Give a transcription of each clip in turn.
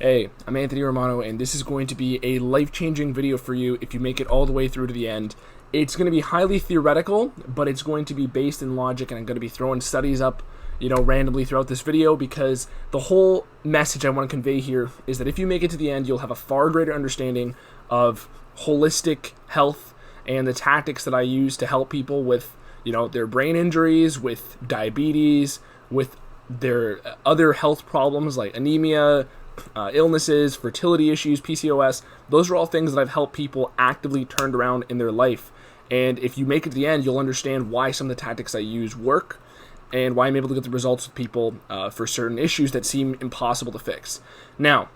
Hey, I'm Anthony Romano, and this is going to be a life-changing video for you if you make it all the way through to the end. It's going to be highly theoretical, but it's going to be based in logic, and I'm going to be throwing studies up, randomly throughout this video, because the whole message I want to convey here is that if you make it to the end, you'll have a far greater understanding of holistic health and the tactics that I use to help people with, their brain injuries, with diabetes, with their other health problems like anemia, illnesses, fertility issues, PCOS. Those are all things that I've helped people actively turned around in their life. And if you make it to the end, you'll understand why some of the tactics I use work and why I'm able to get the results with people for certain issues that seem impossible to fix. Now,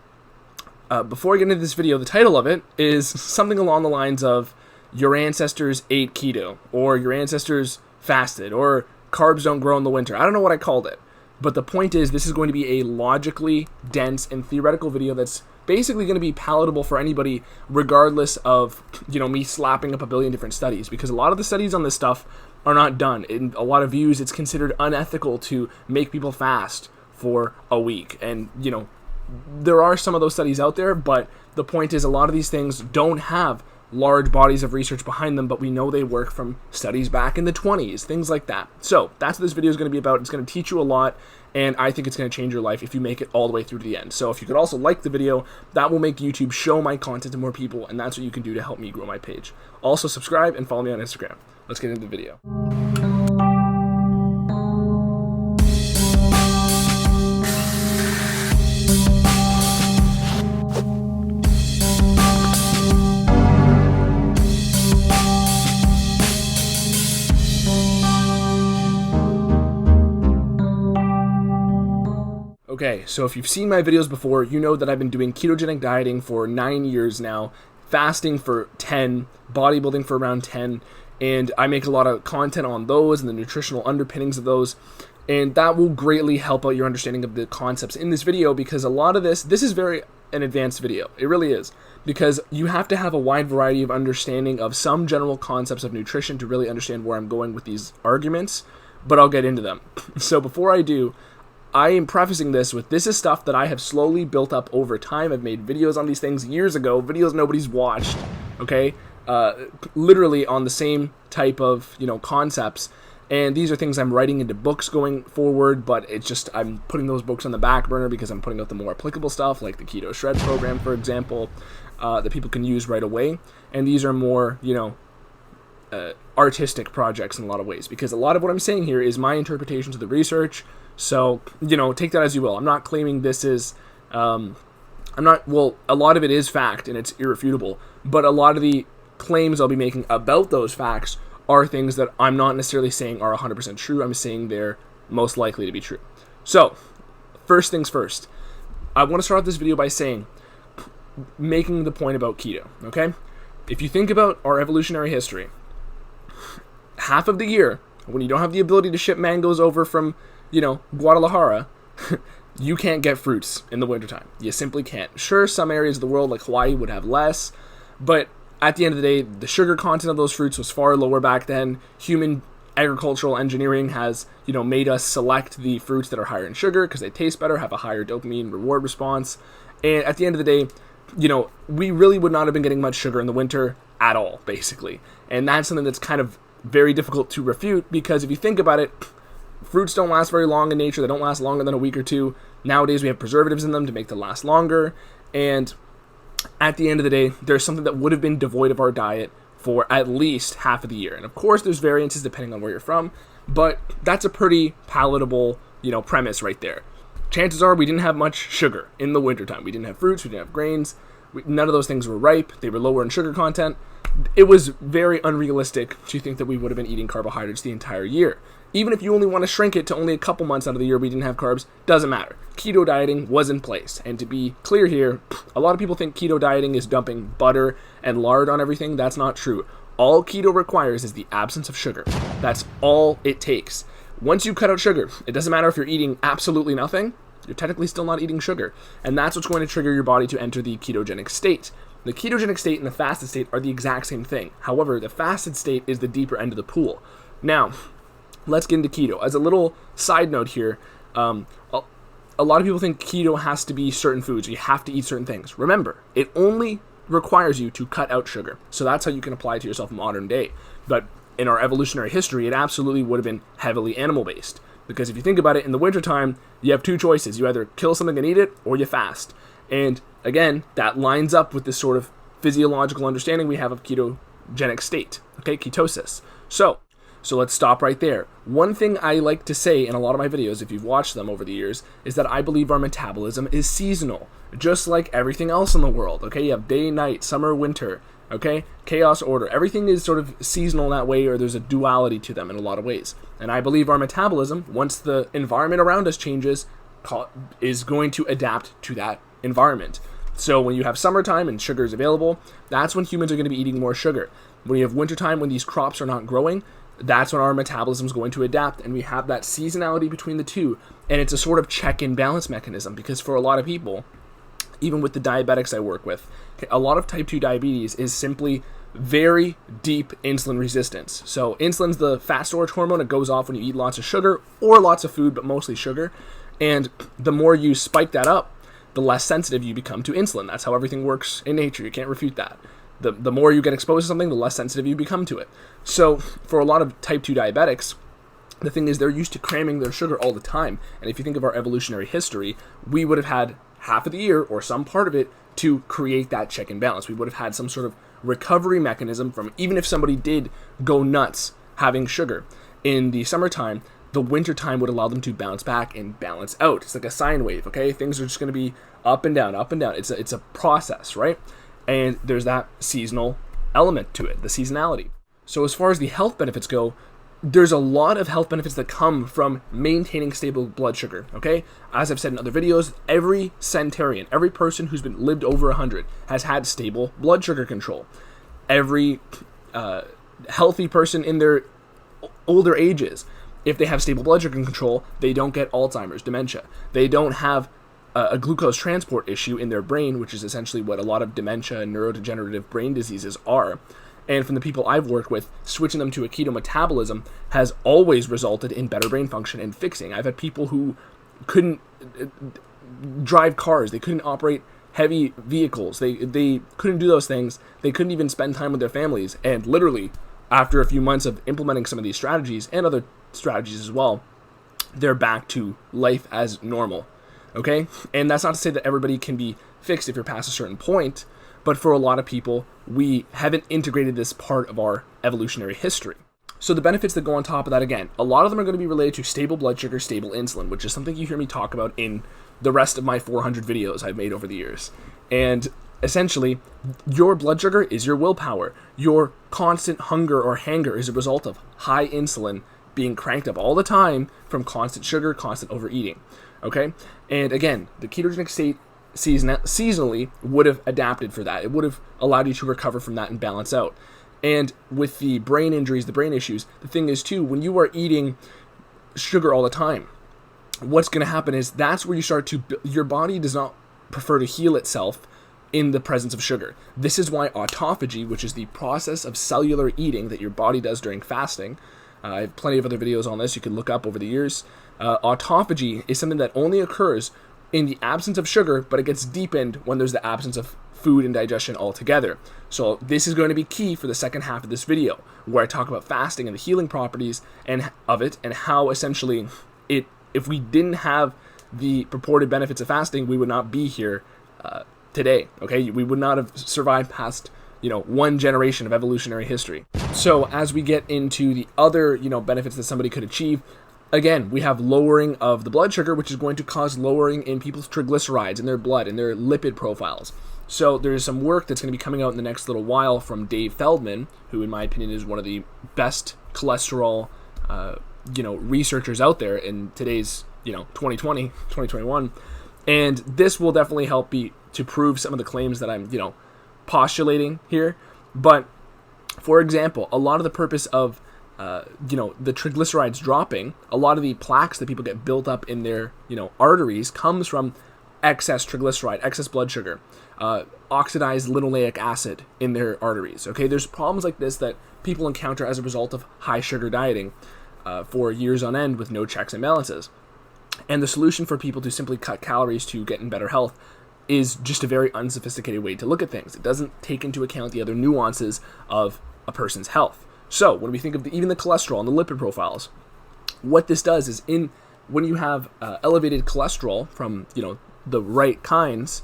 before I get into this video, the title of it is something along the lines of your ancestors ate keto, or your ancestors fasted, or carbs don't grow in the winter. I don't know what I called it. But the point is, this is going to be a logically dense and theoretical video that's basically going to be palatable for anybody, regardless of, me slapping up a billion different studies. Because a lot of the studies on this stuff are not done. In a lot of views, it's considered unethical to make people fast for a week. And, there are some of those studies out there, but the point is a lot of these things don't have large bodies of research behind them, but we know they work from studies back in the 20s, things like that. So that's what this video is going to be about. It's going to teach you a lot, and I think it's going to change your life if you make it all the way through to the end. So if you could also like the video, that will make YouTube show my content to more people, and that's what you can do to help me grow my page. Also subscribe and follow me on Instagram. Let's get into the video. Okay, so if you've seen my videos before, you know that I've been doing ketogenic dieting for 9 years now, fasting for 10, bodybuilding for around 10, and I make a lot of content on those and the nutritional underpinnings of those, and that will greatly help out your understanding of the concepts in this video, because a lot of this is very an advanced video. It really is, because you have to have a wide variety of understanding of some general concepts of nutrition to really understand where I'm going with these arguments, but I'll get into them. So before I do, I am prefacing this with, this is stuff that I have slowly built up over time. I've made videos on these things years ago, videos nobody's watched, okay? Literally on the same type of, concepts. And these are things I'm writing into books going forward, but it's just, I'm putting those books on the back burner because I'm putting out the more applicable stuff, like the Keto Shred program, for example, that people can use right away. And these are more, artistic projects in a lot of ways, because a lot of what I'm saying here is my interpretations of the research. So, take that as you will. I'm not claiming this is, a lot of it is fact and it's irrefutable, but a lot of the claims I'll be making about those facts are things that I'm not necessarily saying are 100% true. I'm saying they're most likely to be true. So, first things first, I want to start off this video by making the point about keto, okay? If you think about our evolutionary history, half of the year, when you don't have the ability to ship mangoes over from Guadalajara, you can't get fruits in the wintertime. You simply can't. Sure, some areas of the world, like Hawaii, would have less, but at the end of the day, the sugar content of those fruits was far lower back then. Human agricultural engineering has, made us select the fruits that are higher in sugar because they taste better, have a higher dopamine reward response, and at the end of the day, we really would not have been getting much sugar in the winter at all, basically. And that's something that's kind of very difficult to refute, because if you think about it, fruits don't last very long in nature. They don't last longer than a week or two. Nowadays, we have preservatives in them to make them last longer. And at the end of the day, there's something that would have been devoid of our diet for at least half of the year. And of course, there's variances depending on where you're from, but that's a pretty palatable, premise right there. Chances are we didn't have much sugar in the wintertime. We didn't have fruits. We didn't have grains. None of those things were ripe. They were lower in sugar content. It was very unrealistic to think that we would have been eating carbohydrates the entire year. Even if you only want to shrink it to only a couple months out of the year we didn't have carbs, doesn't matter. Keto dieting was in place. And to be clear here, a lot of people think keto dieting is dumping butter and lard on everything. That's not true. All keto requires is the absence of sugar. That's all it takes. Once you cut out sugar, it doesn't matter if you're eating absolutely nothing, you're technically still not eating sugar. And that's what's going to trigger your body to enter the ketogenic state. The ketogenic state and the fasted state are the exact same thing. However, the fasted state is the deeper end of the pool. Now, let's get into keto. As a little side note here, a a lot of people think keto has to be certain foods. You have to eat certain things. Remember, it only requires you to cut out sugar. So that's how you can apply it to yourself in modern day. But in our evolutionary history, it absolutely would have been heavily animal-based. Because if you think about it, in the wintertime, you have two choices. You either kill something and eat it, or you fast. And again, that lines up with this sort of physiological understanding we have of ketogenic state, okay, ketosis. So let's stop right there. One thing I like to say in a lot of my videos, if you've watched them over the years, is that I believe our metabolism is seasonal, just like everything else in the world, okay? You have day, night, summer, winter, okay? Chaos, order. Everything is sort of seasonal in that way, or there's a duality to them in a lot of ways. And I believe our metabolism, once the environment around us changes, is going to adapt to that environment. So when you have summertime and sugar is available, that's when humans are going to be eating more sugar. When you have wintertime, when these crops are not growing, that's when our metabolism is going to adapt, and we have that seasonality between the two. And it's a sort of check and balance mechanism, because for a lot of people, even with the diabetics I work with, a lot of type 2 diabetes is simply very deep insulin resistance. So insulin's the fat storage hormone. It goes off when you eat lots of sugar or lots of food, but mostly sugar. And the more you spike that up, the less sensitive you become to insulin. That's how everything works in nature. You can't refute that. The more you get exposed to something, the less sensitive you become to it. So for a lot of type 2 diabetics, the thing is they're used to cramming their sugar all the time. And if you think of our evolutionary history, we would have had half of the year or some part of it to create that check and balance. We would have had some sort of recovery mechanism from, even if somebody did go nuts having sugar in the summertime, the wintertime would allow them to bounce back and balance out. It's like a sine wave, okay? Things are just going to be up and down, up and down. It's a process, right? And there's that seasonal element to it, the seasonality. So as far as the health benefits go, there's a lot of health benefits that come from maintaining stable blood sugar, okay? As I've said in other videos, every centenarian, every person who's been lived over 100 has had stable blood sugar control. Every healthy person in their older ages, if they have stable blood sugar control, they don't get Alzheimer's, dementia. They don't have a glucose transport issue in their brain, which is essentially what a lot of dementia and neurodegenerative brain diseases are. And from the people I've worked with, switching them to a keto metabolism has always resulted in better brain function and fixing. I've had people who couldn't drive cars. They couldn't operate heavy vehicles. They couldn't do those things. They couldn't even spend time with their families. And literally, after a few months of implementing some of these strategies and other strategies as well, they're back to life as normal. Okay? And that's not to say that everybody can be fixed if you're past a certain point, but for a lot of people, we haven't integrated this part of our evolutionary history. So the benefits that go on top of that, again, a lot of them are going to be related to stable blood sugar, stable insulin, which is something you hear me talk about in the rest of my 400 videos I've made over the years. And essentially, your blood sugar is your willpower. Your constant hunger or hanger is a result of high insulin being cranked up all the time from constant sugar, constant overeating. Okay? And again, the ketogenic state seasonally would have adapted for that. It would have allowed you to recover from that and balance out. And with the brain injuries, the brain issues, the thing is too, when you are eating sugar all the time, what's going to happen is that's where you start to, your body does not prefer to heal itself in the presence of sugar. This is why autophagy, which is the process of cellular eating that your body does during fasting, I have plenty of other videos on this you can look up over the years. Autophagy is something that only occurs in the absence of sugar, but it gets deepened when there's the absence of food and digestion altogether. So this is going to be key for the second half of this video, where I talk about fasting and the healing properties of it, and how essentially if we didn't have the purported benefits of fasting, we would not be here today. Okay, we would not have survived past one generation of evolutionary history. So as we get into the other benefits that somebody could achieve, again, we have lowering of the blood sugar, which is going to cause lowering in people's triglycerides in their blood and their lipid profiles. So there's some work that's going to be coming out in the next little while from Dave Feldman, who in my opinion is one of the best cholesterol researchers out there in today's 2020, 2021. And this will definitely help to prove some of the claims that I'm postulating here. But for example, a lot of the purpose of the triglycerides dropping, a lot of the plaques that people get built up in their, arteries comes from excess triglyceride, excess blood sugar, oxidized linoleic acid in their arteries. Okay, there's problems like this that people encounter as a result of high sugar dieting for years on end with no checks and balances. And the solution for people to simply cut calories to get in better health is just a very unsophisticated way to look at things. It doesn't take into account the other nuances of a person's health. So when we think of even the cholesterol and the lipid profiles, what this does is when you have elevated cholesterol from the right kinds,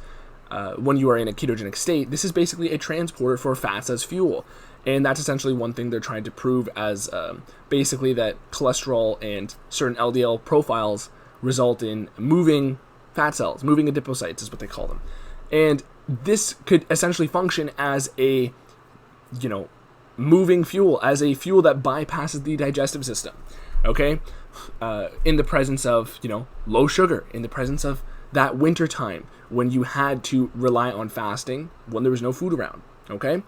when you are in a ketogenic state, this is basically a transporter for fats as fuel. And that's essentially one thing they're trying to prove, as basically that cholesterol and certain LDL profiles result in moving fat cells, moving adipocytes is what they call them. And this could essentially function as a, moving fuel, as a fuel that bypasses the digestive system, okay? In the presence of, low sugar, in the presence of that winter time when you had to rely on fasting when there was no food around, okay?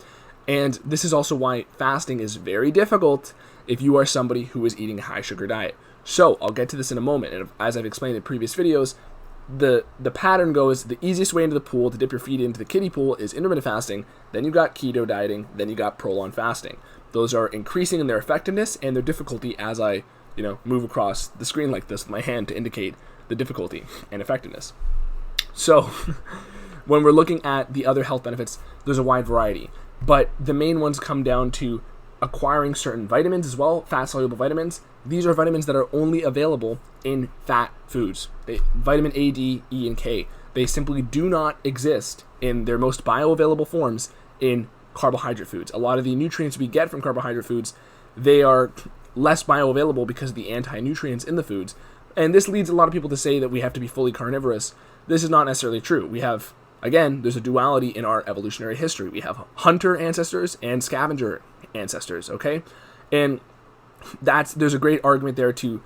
And this is also why fasting is very difficult if you are somebody who is eating a high sugar diet. So I'll get to this in a moment. And as I've explained in previous videos, the pattern goes, the easiest way into the pool to dip your feet into the kiddie pool is intermittent fasting. Then you got keto dieting. Then you got prolonged fasting. Those are increasing in their effectiveness and their difficulty as I, move across the screen like this with my hand to indicate the difficulty and effectiveness. So when we're looking at the other health benefits, there's a wide variety. But the main ones come down to acquiring certain vitamins as well, fat-soluble vitamins. These are vitamins that are only available in fat foods. Vitamin A, D, E, and K. They simply do not exist in their most bioavailable forms in carbohydrate foods. A lot of the nutrients we get from carbohydrate foods, they are less bioavailable because of the anti-nutrients in the foods. And this leads a lot of people to say that we have to be fully carnivorous. This is not necessarily true. We have, again, there's a duality in our evolutionary history. We have hunter ancestors and scavenger ancestors, okay? And there's a great argument there to,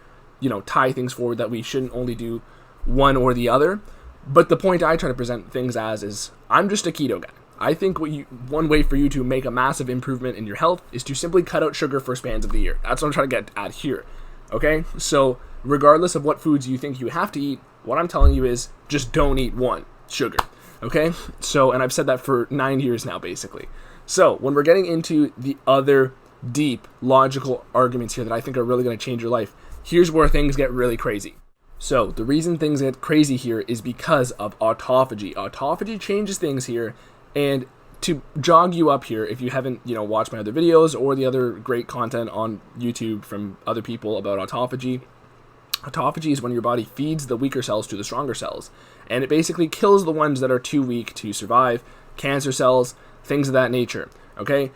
tie things forward that we shouldn't only do one or the other. But the point I try to present things as is, I'm just a keto guy. I think one way for you to make a massive improvement in your health is to simply cut out sugar for spans of the year. That's what I'm trying to get at here, okay? So regardless of what foods you think you have to eat, what I'm telling you is just don't eat one, sugar. Okay, so, and I've said that for 9 years now, basically. So, when we're getting into the other deep, logical arguments here that I think are really going to change your life, here's where things get really crazy. So, the reason things get crazy here is because of autophagy. Autophagy changes things here, and to jog you up here, if you haven't, watched my other videos or the other great content on YouTube from other people about autophagy, autophagy is when your body feeds the weaker cells to the stronger cells. And it basically kills the ones that are too weak to survive, cancer cells, things of that nature, okay?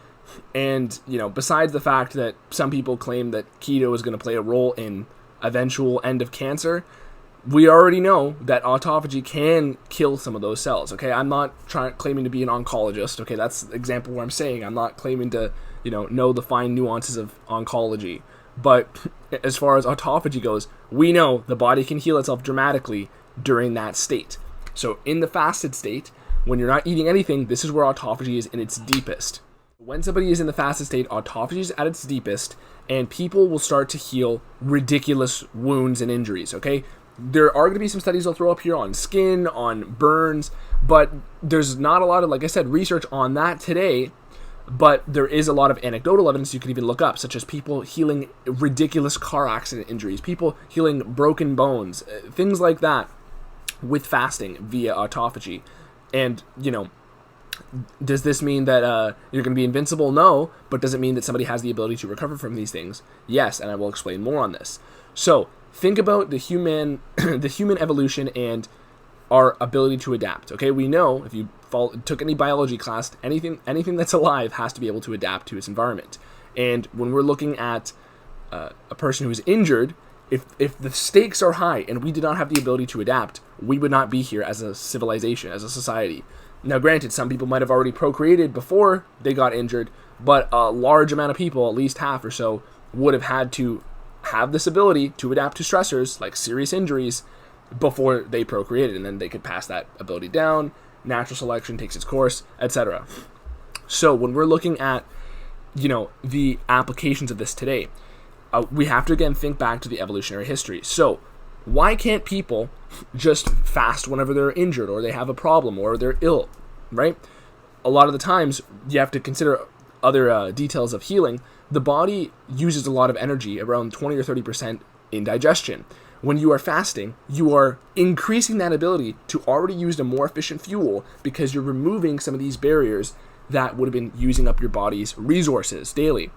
And, besides the fact that some people claim that keto is going to play a role in eventual end of cancer, we already know that autophagy can kill some of those cells, okay? I'm not claiming to be an oncologist, okay? That's the example where I'm saying I'm not claiming to, know the fine nuances of oncology. But as far as autophagy goes, we know the body can heal itself dramatically during that state. So in the fasted state, when you're not eating anything, this is where autophagy is in its deepest. When somebody is in the fasted state, autophagy is at its deepest, and people will start to heal ridiculous wounds and injuries, okay? There are going to be some studies I'll throw up here on skin, on burns, but there's not a lot of, like I said, research on that today. But there is a lot of anecdotal evidence you can even look up, such as people healing ridiculous car accident injuries, people healing broken bones, things like that with fasting via autophagy. And, does this mean that you're going to be invincible? No. But does it mean that somebody has the ability to recover from these things? Yes, and I will explain more on this. So think about the human evolution and our ability to adapt. Okay, we know if you took any biology class, anything that's alive has to be able to adapt to its environment. And when we're looking at a person who's injured, if the stakes are high and we did not have the ability to adapt, we would not be here as a civilization, as a society. Now, granted, some people might have already procreated before they got injured, but a large amount of people, at least half or so, would have had to have this ability to adapt to stressors like serious injuries before they procreated, and then they could pass that ability down. Natural selection takes its course, etc. So when we're looking at, the applications of this today, we have to again think back to the evolutionary history. So why can't people just fast whenever they're injured or they have a problem or they're ill, right? A lot of the times you have to consider other details of healing. The body uses a lot of energy, around 20 or 30% in digestion. When you are fasting, you are increasing that ability to already use a more efficient fuel because you're removing some of these barriers that would have been using up your body's resources daily.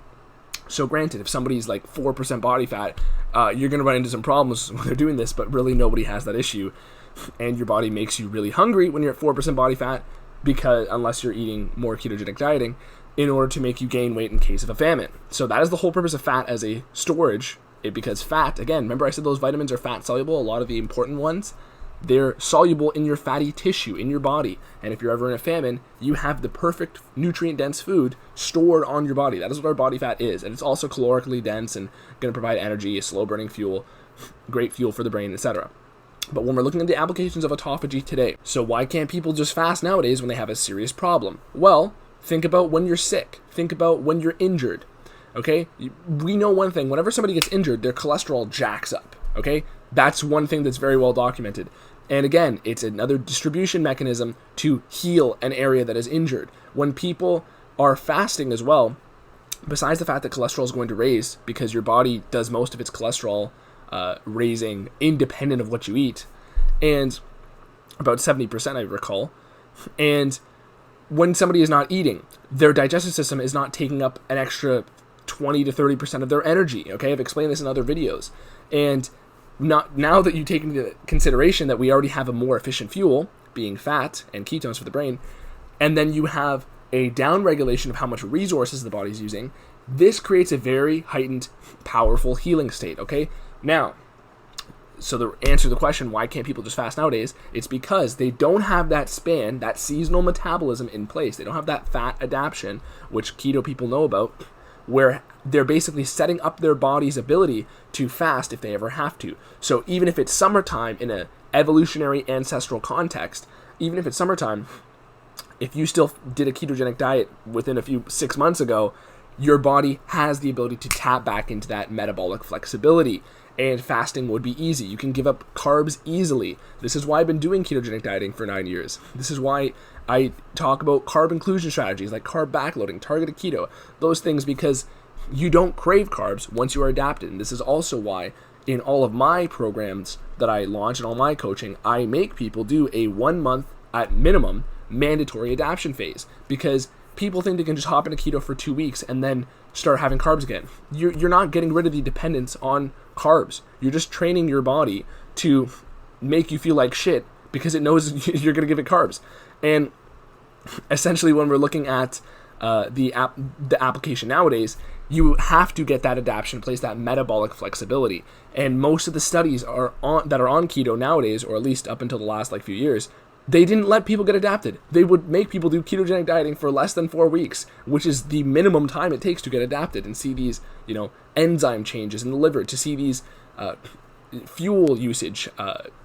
So granted, if somebody's like 4% body fat, you're going to run into some problems when they're doing this, but really nobody has that issue. And your body makes you really hungry when you're at 4% body fat, because unless you're eating more ketogenic dieting, in order to make you gain weight in case of a famine. So that is the whole purpose of fat as a storage, because fat, again, remember I said those vitamins are fat soluble, a lot of the important ones, they're soluble in your fatty tissue, in your body. And if you're ever in a famine, you have the perfect nutrient-dense food stored on your body. That is what our body fat is. And it's also calorically dense and going to provide energy, a slow-burning fuel, great fuel for the brain, etc. But when we're looking at the applications of autophagy today, so why can't people just fast nowadays when they have a serious problem? Well, think about when you're sick. Think about when you're injured. Okay? We know one thing. Whenever somebody gets injured, their cholesterol jacks up. Okay? That's one thing that's very well documented. And again, it's another distribution mechanism to heal an area that is injured. When people are fasting as well, besides the fact that cholesterol is going to raise because your body does most of its cholesterol raising independent of what you eat, and about 70% I recall, and when somebody is not eating, their digestive system is not taking up an extra 20 to 30% of their energy. Okay, I've explained this in other videos. And now that you take into consideration that we already have a more efficient fuel, being fat and ketones for the brain, and then you have a down regulation of how much resources the body's using, this creates a very heightened, powerful healing state, okay? Now, so the answer to the question, why can't people just fast nowadays? It's because they don't have that span, that seasonal metabolism in place. They don't have that fat adaptation, which keto people know about, where they're basically setting up their body's ability to fast if they ever have to. So even if it's summertime in an evolutionary ancestral context, even if it's summertime, if you still did a ketogenic diet within 6 months ago, your body has the ability to tap back into that metabolic flexibility, and fasting would be easy. You can give up carbs easily. This is why I've been doing ketogenic dieting for 9 years. This is why I talk about carb inclusion strategies like carb backloading, targeted keto, those things, because you don't crave carbs once you are adapted. And this is also why in all of my programs that I launch and all my coaching, I make people do a 1 month at minimum mandatory adaptation phase, because people think they can just hop into keto for 2 weeks and then start having carbs again. You're not getting rid of the dependence on carbs. You're just training your body to make you feel like shit because it knows you're going to give it carbs. And essentially when we're looking at the application nowadays, you have to get that adaptation in place, that metabolic flexibility. And most of the studies that are on keto nowadays, or at least up until the last few years, they didn't let people get adapted. They would make people do ketogenic dieting for less than 4 weeks, which is the minimum time it takes to get adapted and see these, enzyme changes in the liver, to see these fuel usage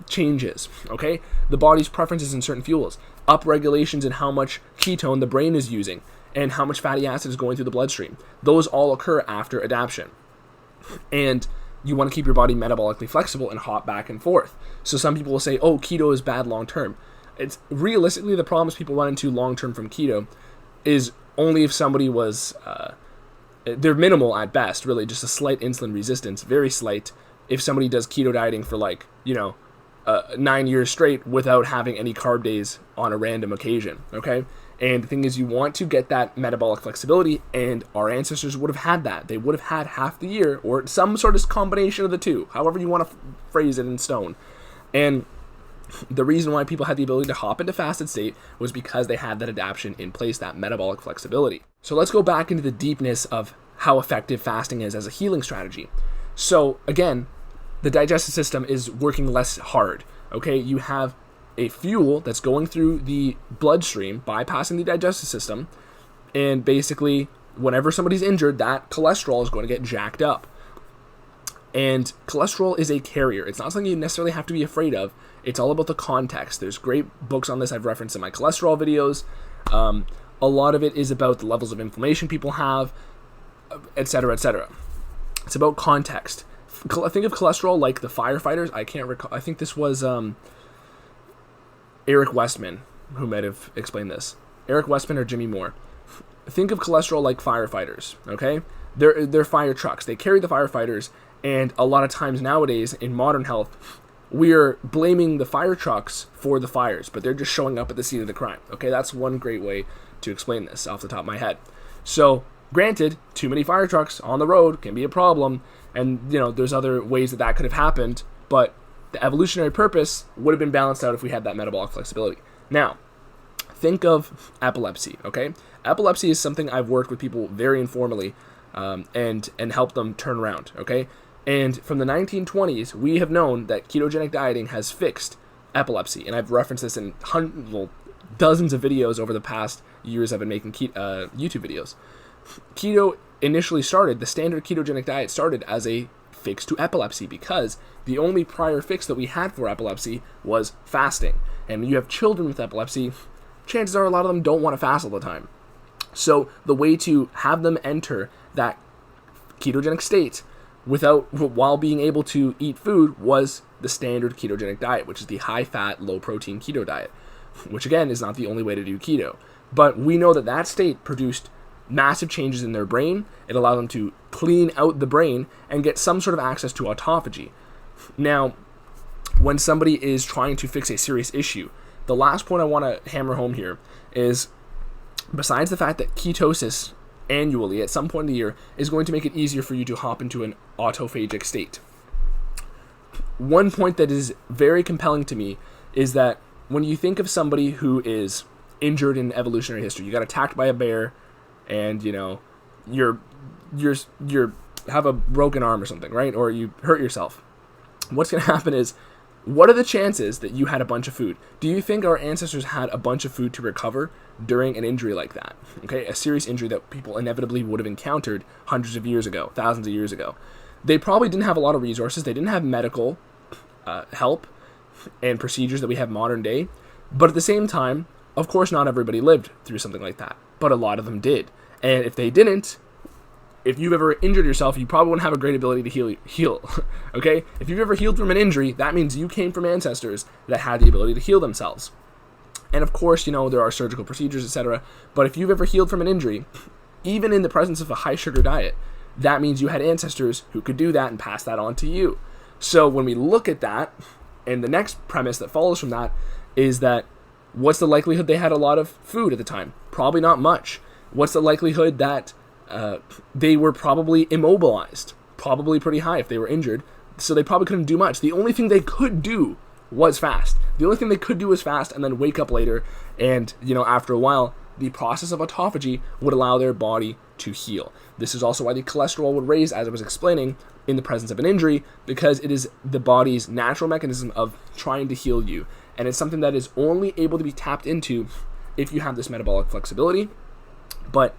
changes, okay? The body's preferences in certain fuels, upregulations in how much ketone the brain is using, and how much fatty acid is going through the bloodstream. Those all occur after adaptation. And you want to keep your body metabolically flexible and hop back and forth. So some people will say, oh, keto is bad long term. It's realistically, the problems people run into long term from keto is only if somebody was, they're minimal at best, really, just a slight insulin resistance, very slight, if somebody does keto dieting for 9 years straight without having any carb days on a random occasion, okay? And the thing is, you want to get that metabolic flexibility, and our ancestors would have had that. They would have had half the year, or some sort of combination of the two, however you want to phrase it in stone. And the reason why people had the ability to hop into fasted state was because they had that adaptation in place, that metabolic flexibility. So let's go back into the deepness of how effective fasting is as a healing strategy. So again, the digestive system is working less hard, okay? You have a fuel that's going through the bloodstream, bypassing the digestive system, and basically, whenever somebody's injured, that cholesterol is going to get jacked up. And cholesterol is a carrier. It's not something you necessarily have to be afraid of. It's all about the context. There's great books on this I've referenced in my cholesterol videos. A lot of it is about the levels of inflammation people have, etc., etc. It's about context. Think of cholesterol like the firefighters. I can't recall. I think this was Eric Westman who might have explained this. Eric Westman or Jimmy Moore. Think of cholesterol like firefighters, okay? They're fire trucks. They carry the firefighters, And a lot of times nowadays in modern health, we're blaming the fire trucks for the fires, but they're just showing up at the scene of the crime. Okay, that's one great way to explain this off the top of my head. So, granted, too many fire trucks on the road can be a problem, and there's other ways that could have happened, but the evolutionary purpose would have been balanced out if we had that metabolic flexibility. Now, think of epilepsy, okay? Epilepsy is something I've worked with people very informally and helped them turn around, okay? And from the 1920s, we have known that ketogenic dieting has fixed epilepsy. And I've referenced this in dozens of videos over the past years I've been making YouTube videos. Keto initially started, the standard ketogenic diet started as a fix to epilepsy because the only prior fix that we had for epilepsy was fasting. And when you have children with epilepsy, chances are a lot of them don't want to fast all the time. So the way to have them enter that ketogenic state while being able to eat food was the standard ketogenic diet, which is the high-fat, low-protein keto diet, which again is not the only way to do keto. But we know that state produced massive changes in their brain. It allowed them to clean out the brain and get some sort of access to autophagy. Now, when somebody is trying to fix a serious issue, the last point I want to hammer home here is, besides the fact that ketosis annually at some point in the year is going to make it easier for you to hop into an autophagic state. One point that is very compelling to me is that when you think of somebody who is injured in evolutionary history, you got attacked by a bear and you're have a broken arm or something, right? Or you hurt yourself. What's going to happen is, what are the chances that you had a bunch of food? Do you think our ancestors had a bunch of food to recover during an injury like that? Okay, a serious injury that people inevitably would have encountered hundreds of years ago, thousands of years ago. They probably didn't have a lot of resources. They didn't have medical help and procedures that we have modern day. But at the same time, of course, not everybody lived through something like that. But a lot of them did. And if they didn't, if you've ever injured yourself, you probably wouldn't have a great ability to heal. Okay? If you've ever healed from an injury, that means you came from ancestors that had the ability to heal themselves. And of course, there are surgical procedures, etc. But if you've ever healed from an injury, even in the presence of a high sugar diet, that means you had ancestors who could do that and pass that on to you. So when we look at that, and the next premise that follows from that is that, what's the likelihood they had a lot of food at the time? Probably not much. What's the likelihood that they were probably immobilized? Probably pretty high if they were injured. So they probably couldn't do much. The only thing they could do was fast. The only thing they could do was fast and then wake up later. And, after a while, the process of autophagy would allow their body to heal. This is also why the cholesterol would raise, as I was explaining, in the presence of an injury, because it is the body's natural mechanism of trying to heal you. And it's something that is only able to be tapped into if you have this metabolic flexibility. But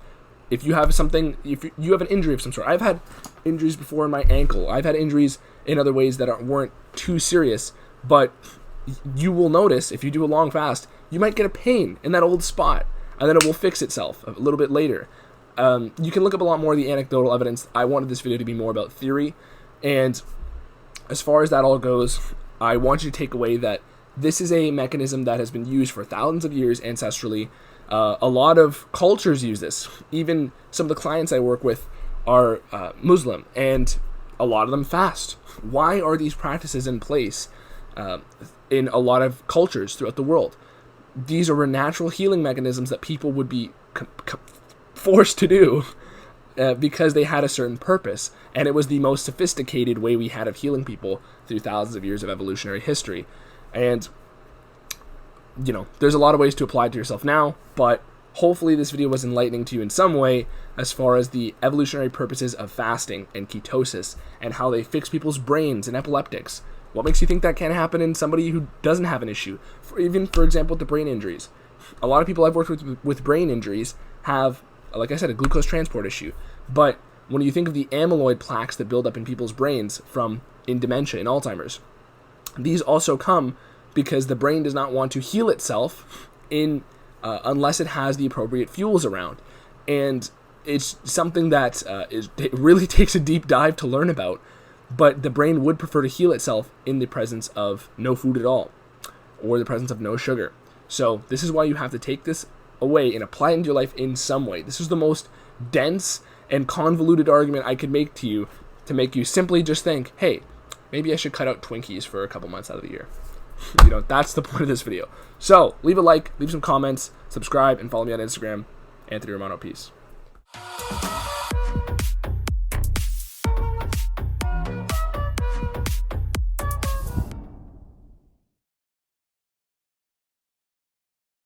if you have if you have an injury of some sort, I've had injuries before in my ankle. I've had injuries in other ways that weren't too serious, but you will notice if you do a long fast, you might get a pain in that old spot, and then it will fix itself a little bit later. You can look up a lot more of the anecdotal evidence. I wanted this video to be more about theory, and as far as that all goes, I want you to take away that this is a mechanism that has been used for thousands of years ancestrally. A lot of cultures use this. Even some of the clients I work with are Muslim, and a lot of them fast. Why are these practices in place in a lot of cultures throughout the world? These are natural healing mechanisms that people would be forced to do because they had a certain purpose, and it was the most sophisticated way we had of healing people through thousands of years of evolutionary history. And there's a lot of ways to apply it to yourself now, but hopefully this video was enlightening to you in some way as far as the evolutionary purposes of fasting and ketosis and how they fix people's brains and epileptics. What makes you think that can't happen in somebody who doesn't have an issue? For example, with the brain injuries. A lot of people I've worked with brain injuries have, like I said, a glucose transport issue. But when you think of the amyloid plaques that build up in people's brains in dementia, in Alzheimer's, these also come because the brain does not want to heal itself unless it has the appropriate fuels around. And it's something that it really takes a deep dive to learn about, but the brain would prefer to heal itself in the presence of no food at all, or the presence of no sugar. So this is why you have to take this away and apply it into your life in some way. This is the most dense and convoluted argument I could make to you to make you simply just think, hey, maybe I should cut out Twinkies for a couple months out of the year. That's the point of this video. So leave a like, leave some comments, subscribe, and follow me on Instagram. Anthony Romano. Peace.